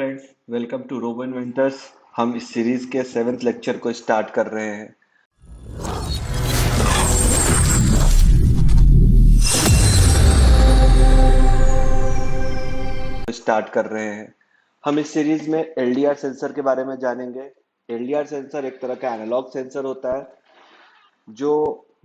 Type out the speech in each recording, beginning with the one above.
Friends, welcome to Robo Inventors. हम इस series के 7th लेक्चर को स्टार्ट कर रहे हैं। हम इस सीरीज में एलडीआर सेंसर के बारे में जानेंगे। एलडीआर सेंसर एक तरह का एनालॉग सेंसर होता है जो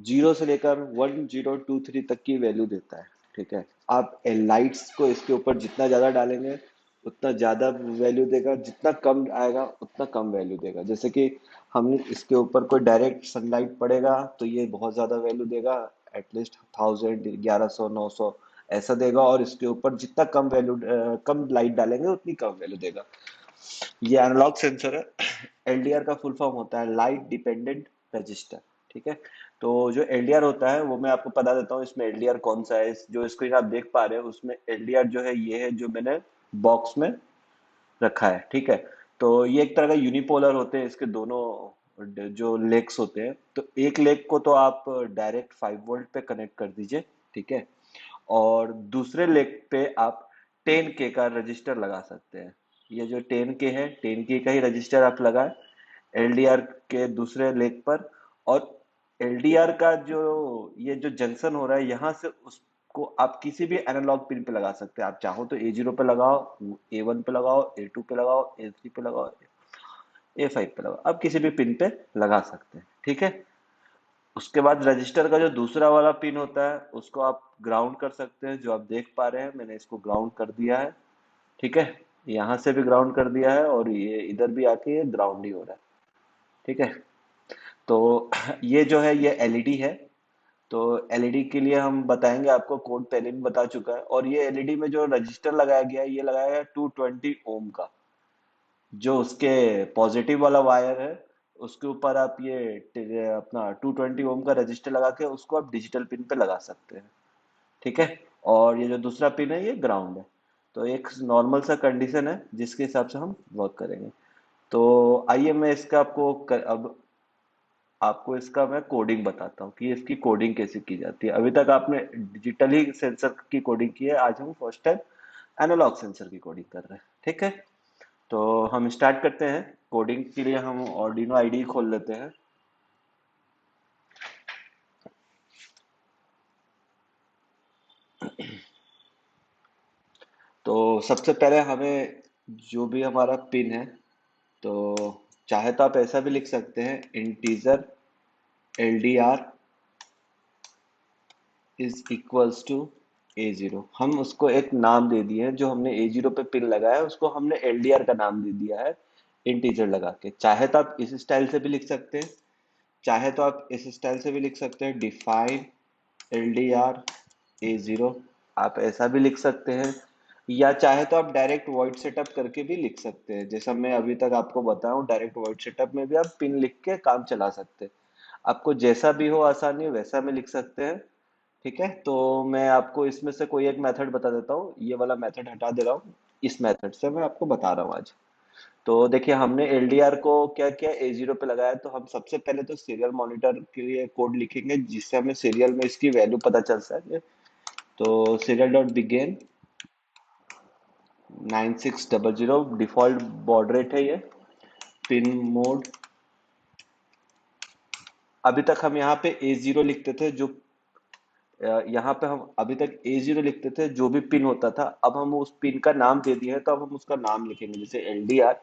0 से लेकर 1023 तक की वैल्यू देता है। ठीक है, आप लाइट्स को इसके ऊपर जितना ज्यादा डालेंगे उतना ज्यादा वैल्यू देगा, जितना कम आएगा उतना कम वैल्यू देगा। जैसे कि हम इसके ऊपर कोई डायरेक्ट सनलाइट पड़ेगा तो ये बहुत ज्यादा वैल्यू देगा, एटलीस्ट 1000, 1100, 900 ऐसा देगा। और इसके ऊपर जितना कम वैल्यू कम लाइट डालेंगे उतनी कम वैल्यू देगा। ये एनालॉग सेंसर है। एलडीआर का फुल फॉर्म होता है लाइट डिपेंडेंट रजिस्टर। ठीक है, तो जो एलडीआर होता है वो मैं आपको बता देता हूँ। इसमें एलडीआर कौन सा है, जो स्क्रीन आप देख पा रहे हैं उसमें एलडीआर जो है ये है जो मैंने बॉक्स में रखा है। ठीक है, तो ये एक तरह का यूनिपोलर होते हैं, इसके दोनों जो लेग्स होते हैं। तो एक लेग को तो आप डायरेक्ट 5 वोल्ट पे कनेक्ट कर दीजिए। ठीक है, और दूसरे लेग पे आप 10K का रजिस्टर लगा सकते हैं। ये जो 10K है, 10K का ही रजिस्टर आप लगाएं एलडीआर के दूसरे लेग पर। और एलडीआर का जो ये जो जंक्शन हो रहा है यहाँ से उसको आप किसी भी एनालॉग पिन पे लगा सकते हैं। आप चाहो तो A0 पे लगाओ, A1 पे लगाओ, A2 पे लगाओ, A3 पे लगाओ, A5 पे लगाओ, आप किसी भी पिन पे लगा सकते हैं। ठीक है, उसके बाद रजिस्टर का जो दूसरा वाला पिन होता है उसको आप ग्राउंड कर सकते हैं। जो आप देख पा रहे हैं मैंने इसको ग्राउंड कर दिया है। ठीक है, यहाँ से भी ग्राउंड कर दिया है और ये इधर भी आके ये ग्राउंड ही हो रहा है। ठीक है, तो ये जो है ये एलईडी है। तो एलईडी के लिए हम बताएंगे, आपको कोड पहले भी बता चुका है। और ये एलईडी में जो रजिस्टर लगाया गया है ये लगाया गया है 220 ओम का। जो उसके पॉजिटिव वाला वायर है उसके ऊपर आप ये अपना 220 ओम का रजिस्टर लगा के उसको आप डिजिटल पिन पे लगा सकते हैं। ठीक है, और ये जो दूसरा पिन है ये ग्राउंड है। तो एक नॉर्मल सा कंडीशन है जिसके हिसाब से हम वर्क करेंगे। तो आइए मैं इसका अब आपको इसका मैं कोडिंग बताता हूँ कि इसकी कोडिंग कैसे की जाती है। अभी तक आपने डिजिटल ही सेंसर की कोडिंग की है, आज हम फर्स्ट टाइम एनालॉग सेंसर की कोडिंग कर रहे हैं। ठीक है, तो हम स्टार्ट करते हैं। कोडिंग के लिए हम ऑर्डिनो आईडी खोल लेते हैं। तो सबसे पहले हमें जो भी हमारा पिन है, तो चाहे तो आप ऐसा भी लिख सकते हैं, integer LDR is equals to A0। हम उसको एक नाम दे दिए हैं, जो हमने A0 पे पिन लगाया है उसको हमने LDR का नाम दे दिया है इंटीजर लगा के। चाहे तो आप इस स्टाइल से भी लिख सकते हैं, चाहे तो आप इस स्टाइल से भी लिख सकते हैं, डिफाइन LDR A0, आप ऐसा भी लिख सकते हैं। या चाहे तो आप डायरेक्ट वॉइड सेटअप करके भी लिख सकते हैं, जैसा मैं अभी तक आपको बताऊं। डायरेक्ट वॉइड सेटअप में भी आप पिन लिख के काम चला सकते हैं। आपको जैसा भी हो आसानी वैसा में लिख सकते हैं। ठीक है, तो मैं आपको इसमें से कोई एक मेथड बता देता हूँ। ये वाला मेथड हटा दे रहा हूँ, इस मेथड से मैं आपको बता रहा हूँ आज। तो देखिए हमने एलडीआर को क्या किया, A0 पे लगाया। तो हम सबसे पहले तो सीरियल मॉनिटर के लिए कोड लिखेंगे जिससे हमें सीरियल में इसकी वैल्यू पता चल सके। तो serial dot begin 9600 default baud rate है ये। पिन मोड, अभी तक हम यहाँ पे A0 लिखते थे, जो यहाँ पे हम अभी तक A0 लिखते थे जो भी पिन होता था। अब हम उस पिन का नाम दे दिए हैं तो अब हम उसका नाम लिखेंगे, जैसे LDR।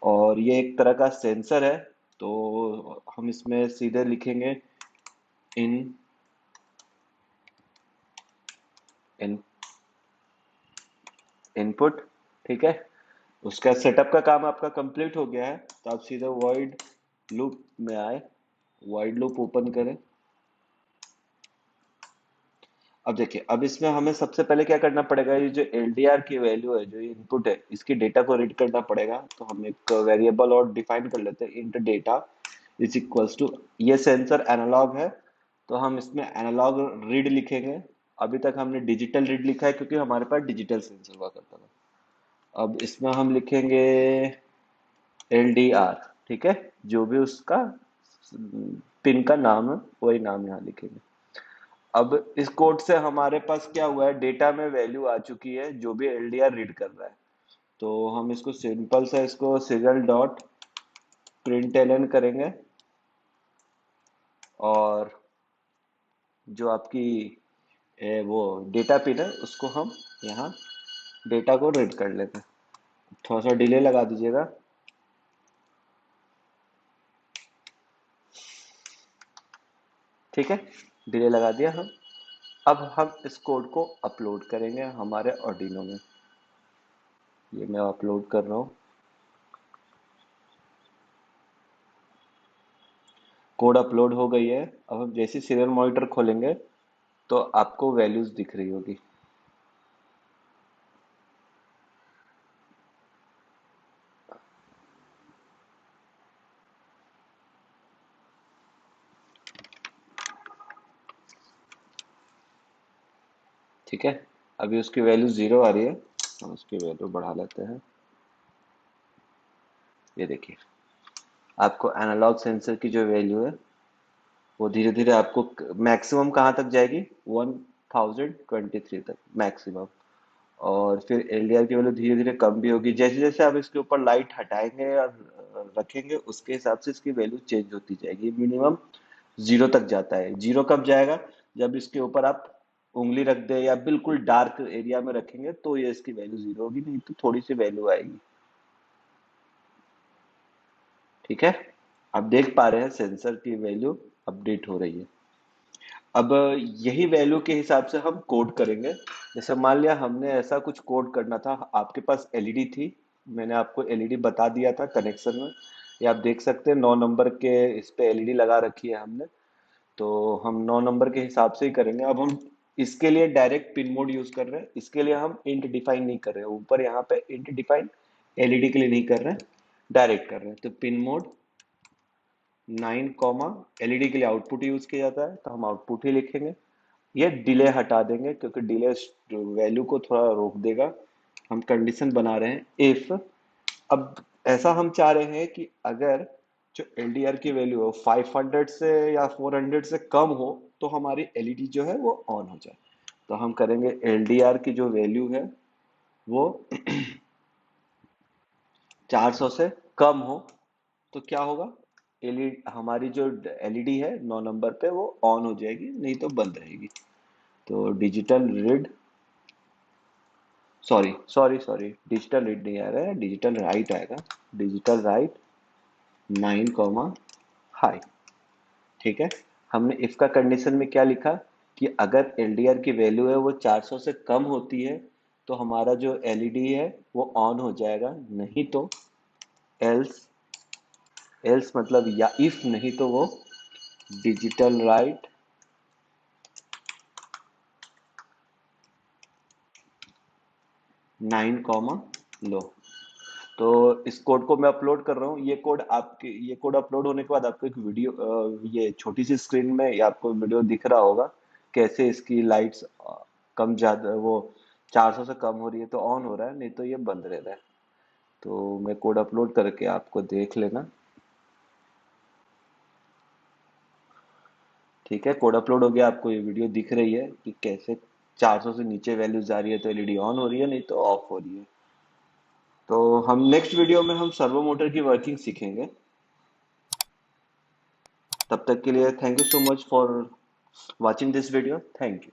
और ये एक तरह का सेंसर है तो हम इसमें सीधे लिखेंगे इन इन इनपुट। ठीक है, उसका सेटअप का काम आपका कंप्लीट हो गया है। तो आप सीधे वॉइड लूप में आए, वॉइड लूप ओपन करें। अब देखिए, अब इसमें हमें सबसे पहले क्या करना पड़ेगा, ये जो LDR की वैल्यू है, जो ये इनपुट है, इसकी डेटा को रीड करना पड़ेगा। तो हम एक वेरिएबल और डिफाइन कर लेते हैं, int data is equals to, ये सेंसर एनालॉग है तो हम इसमें एनालॉग रीड लिखेंगे। अभी तक हमने डिजिटल रीड लिखा है क्योंकि हमारे पास डिजिटल सेंसर हुआ करता था। अब इसमें हम लिखेंगे LDR। ठीक है, जो भी उसका पिन का नाम है वही नाम यहाँ लिखेंगे। अब इस कोड से हमारे पास क्या हुआ है, डेटा में वैल्यू आ चुकी है जो भी LDR रीड कर रहा है। तो हम इसको सिंपल सा इसको सीरियल डॉट प्रिंट करेंगे और जो आपकी वो डेटा पिन है उसको हम यहाँ डेटा को रीड कर लेते हैं। थोड़ा सा डिले लगा दीजिएगा। ठीक है, डिले लगा दिया हम। अब हम इस कोड को अपलोड करेंगे हमारे ऑर्डिनो में। ये मैं अपलोड कर रहा हूँ। कोड अपलोड हो गई है। अब हम जैसे सीरियल मॉनिटर खोलेंगे तो आपको वैल्यूज दिख रही होगी। ठीक है, अभी उसकी वैल्यू 0 आ रही है। हम उसकी वैल्यू बढ़ा लेते हैं। ये देखिए, आपको एनालॉग सेंसर की जो वैल्यू है वो धीरे धीरे आपको मैक्सिमम कहाँ तक जाएगी, 1023 तक मैक्सिमम। और फिर एलडीआर की वैल्यू धीरे धीरे कम भी होगी। जैसे जैसे आप इसके ऊपर लाइट हटाएंगे और रखेंगे उसके हिसाब से इसकी वैल्यू चेंज होती जाएगी। मिनिमम 0 तक जाता है। 0 कब जाएगा, जब इसके ऊपर आप उंगली रख दे या बिल्कुल डार्क एरिया में रखेंगे तो ये इसकी वैल्यू 0 होगी, नहीं तो थोड़ी सी वैल्यू आएगी। ठीक है, आप देख पा रहे हैं सेंसर की वैल्यू अपडेट हो रही है। अब यही वैल्यू के हिसाब से हम कोड करेंगे। जैसे मान लिया हमने ऐसा कुछ कोड करना था, आपके पास एलईडी थी, मैंने आपको एलईडी बता दिया था कनेक्शन में। ये आप देख सकते हैं 9 नंबर के इस पे एलईडी लगा रखी है हमने। तो हम 9 नंबर के हिसाब से ही करेंगे। अब हम इसके लिए डायरेक्ट पिन मोड यूज कर रहे हैं। इसके लिए हम इंट डिफाइन नहीं कर रहे हैं, ऊपर यहाँ पे इंट डिफाइन एलईडी के लिए नहीं कर रहे हैं, डायरेक्ट कर रहे हैं। तो पिन मोड 9 कॉमा एलईडी के लिए आउटपुट यूज किया जाता है, तो हम आउटपुट ही लिखेंगे। ये डिले हटा देंगे क्योंकि डिले वैल्यू को थोड़ा रोक देगा। हम कंडीशन बना रहे हैं इफ। अब ऐसा हम चाह रहे हैं कि अगर जो एलडीआर की वैल्यू हो 500 से या 400 से कम हो तो हमारी एलईडी जो है वो ऑन हो जाए। तो हम करेंगे एलडीआर की जो वैल्यू है वो 400 से कम हो तो क्या होगा, एलईडी हमारी जो एलईडी है 9 नंबर पे वो ऑन हो जाएगी, नहीं तो बंद रहेगी। तो digital read, sorry sorry sorry, digital read नहीं आ रहा है, डिजिटल राइट आएगा। Digital right 9 comma high. ठीक है, हमने इफ का कंडीशन में क्या लिखा कि अगर एलडीआर की वैल्यू है वो 400 से कम होती है तो हमारा जो एलईडी है वो ऑन हो जाएगा, नहीं तो एल्स। एल्स मतलब या इफ, नहीं तो वो डिजिटल राइट 9 कॉमा लो। तो इस कोड को मैं अपलोड कर रहा हूँ। ये कोड अपलोड होने के बाद आपको एक वीडियो, ये छोटी सी स्क्रीन में ये आपको वीडियो दिख रहा होगा कैसे इसकी लाइट्स कम ज्यादा, वो 400 से कम हो रही है तो ऑन हो रहा है, नहीं तो ये बंद रह रहा है। तो मैं कोड अपलोड करके आपको देख लेना। ठीक है, कोड अपलोड हो गया, आपको ये वीडियो दिख रही है कि कैसे 400 से नीचे वैल्यूज आ रही है तो एलईडी ऑन हो रही है, नहीं तो ऑफ हो रही है। तो हम नेक्स्ट वीडियो में हम सर्वो मोटर की वर्किंग सीखेंगे। तब तक के लिए thank you so much for watching this video. Thank you.